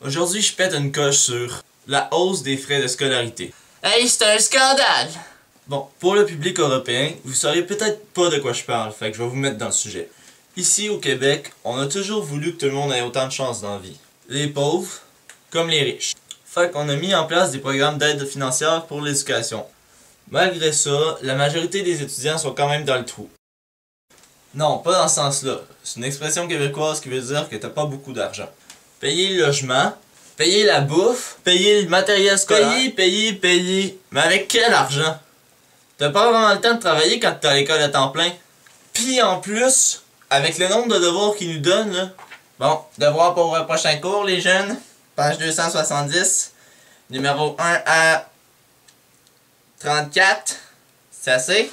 Aujourd'hui, je pète une coche sur la hausse des frais de scolarité. Hey, c'est un scandale! Bon, pour le public européen, vous saurez peut-être pas de quoi je parle, fait que je vais vous mettre dans le sujet. Ici, au Québec, on a toujours voulu que tout le monde ait autant de chances dans la vie. Les pauvres, comme les riches. Fait qu'on a mis en place des programmes d'aide financière pour l'éducation. Malgré ça, la majorité des étudiants sont quand même dans le trou. Non, pas dans ce sens-là. C'est une expression québécoise qui veut dire que t'as pas beaucoup d'argent. Payer le logement, payer la bouffe, payer le matériel scolaire, payer. Mais avec quel argent? T'as pas vraiment le temps de travailler quand t'es à l'école à temps plein. Puis en plus, avec le nombre de devoirs qu'ils nous donnent, là. Bon, devoir pour le prochain cours, les jeunes. Page 270. Numéro 1 à 34. C'est assez?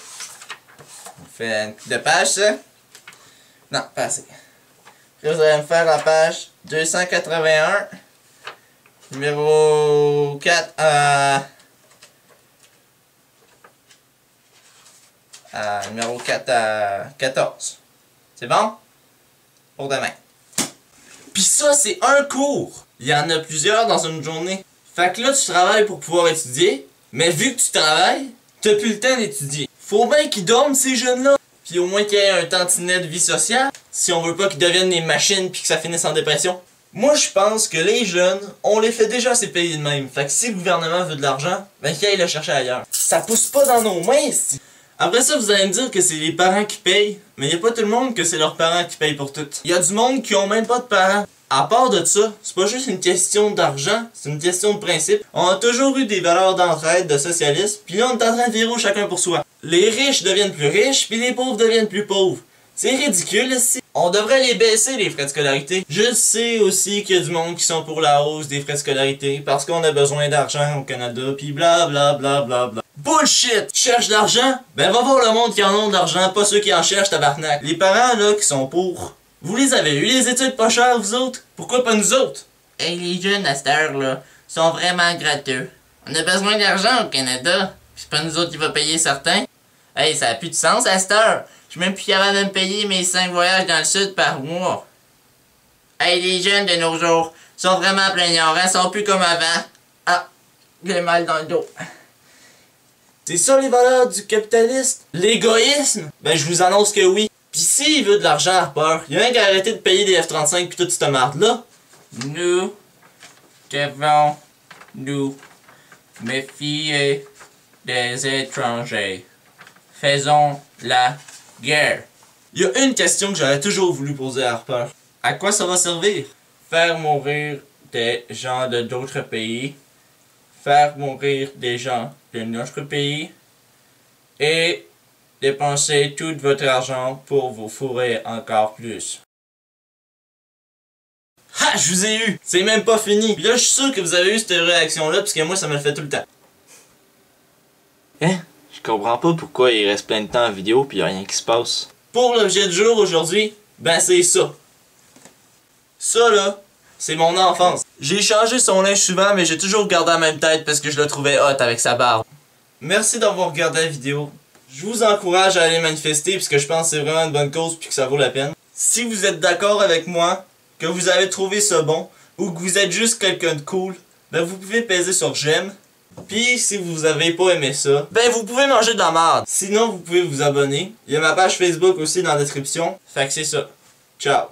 On fait une petite de page, ça? Non, pas assez. Après, vous allez me faire la page 281. Numéro 4 à... numéro 4 à 14. C'est bon? Pour demain. Pis ça, c'est un cours! Il y en a plusieurs dans une journée. Fait que là, tu travailles pour pouvoir étudier, mais vu que tu travailles, t'as plus le temps d'étudier. Faut bien qu'ils dorment, ces jeunes-là! Puis au moins qu'il y ait un tantinet de vie sociale, si on veut pas qu'ils deviennent des machines puis que ça finisse en dépression. Moi, je pense que les jeunes, on les fait déjà assez payer de même. Fait que si le gouvernement veut de l'argent, ben qu'il aille le chercher ailleurs. Ça pousse pas dans nos mains, si. Après ça, vous allez me dire que c'est les parents qui payent, mais y a pas tout le monde que c'est leurs parents qui payent pour tout. Y a du monde qui ont même pas de parents. À part de ça, c'est pas juste une question d'argent, c'est une question de principe. On a toujours eu des valeurs d'entraide, de socialisme, puis là on est en train de virer chacun pour soi. Les riches deviennent plus riches, puis les pauvres deviennent plus pauvres. C'est ridicule, ici. On devrait les baisser, les frais de scolarité. Je sais aussi qu'il y a du monde qui sont pour la hausse des frais de scolarité, parce qu'on a besoin d'argent au Canada, puis bla bla bla bla bla. Bullshit! Cherche de l'argent? Ben va voir le monde qui en ont de l'argent, pas ceux qui en cherchent, tabarnak. Les parents, là, qui sont pour... Vous les avez eu, les études pas chères, vous autres? Pourquoi pas nous autres? Hey, les jeunes à cette heure-là sont vraiment gratteux. On a besoin d'argent au Canada. Pis c'est pas nous autres qui va payer certains. Hey, ça a plus de sens à cette heure. Je suis même plus capable de me payer mes 5 voyages dans le sud par mois. Hey, les jeunes de nos jours sont vraiment plaignants, hein, sont plus comme avant. Ah, j'ai mal dans le dos. C'est ça les valeurs du capitaliste? L'égoïsme? Ben je vous annonce que oui. Pis s'il veut de l'argent Harper, il a rien qu'à arrêter de payer des F-35 pis toute cette marde-là. Nous devons nous méfier des étrangers. Faisons la guerre. Il y a une question que j'aurais toujours voulu poser à Harper. À quoi ça va servir? Faire mourir des gens de d'autres pays. Faire mourir des gens de notre pays. Et dépenser tout votre argent pour vous fourrer encore plus. Ha! Je vous ai eu! C'est même pas fini! Pis là, je suis sûr que vous avez eu cette réaction-là, parce que moi, ça me le fait tout le temps. Hein? Je comprends pas pourquoi il reste plein de temps en vidéo pis y'a rien qui se passe. Pour l'objet du jour aujourd'hui, ben c'est ça. Ça, là, c'est mon enfance. J'ai changé son linge souvent, mais j'ai toujours gardé la même tête parce que je le trouvais hot avec sa barbe. Merci d'avoir regardé la vidéo. Je vous encourage à aller manifester parce que je pense que c'est vraiment une bonne cause puis que ça vaut la peine. Si vous êtes d'accord avec moi, que vous avez trouvé ça bon, ou que vous êtes juste quelqu'un de cool, ben vous pouvez peser sur j'aime. Puis si vous avez pas aimé ça, ben vous pouvez manger de la merde. Sinon vous pouvez vous abonner. Il y a ma page Facebook aussi dans la description. Fait que c'est ça. Ciao.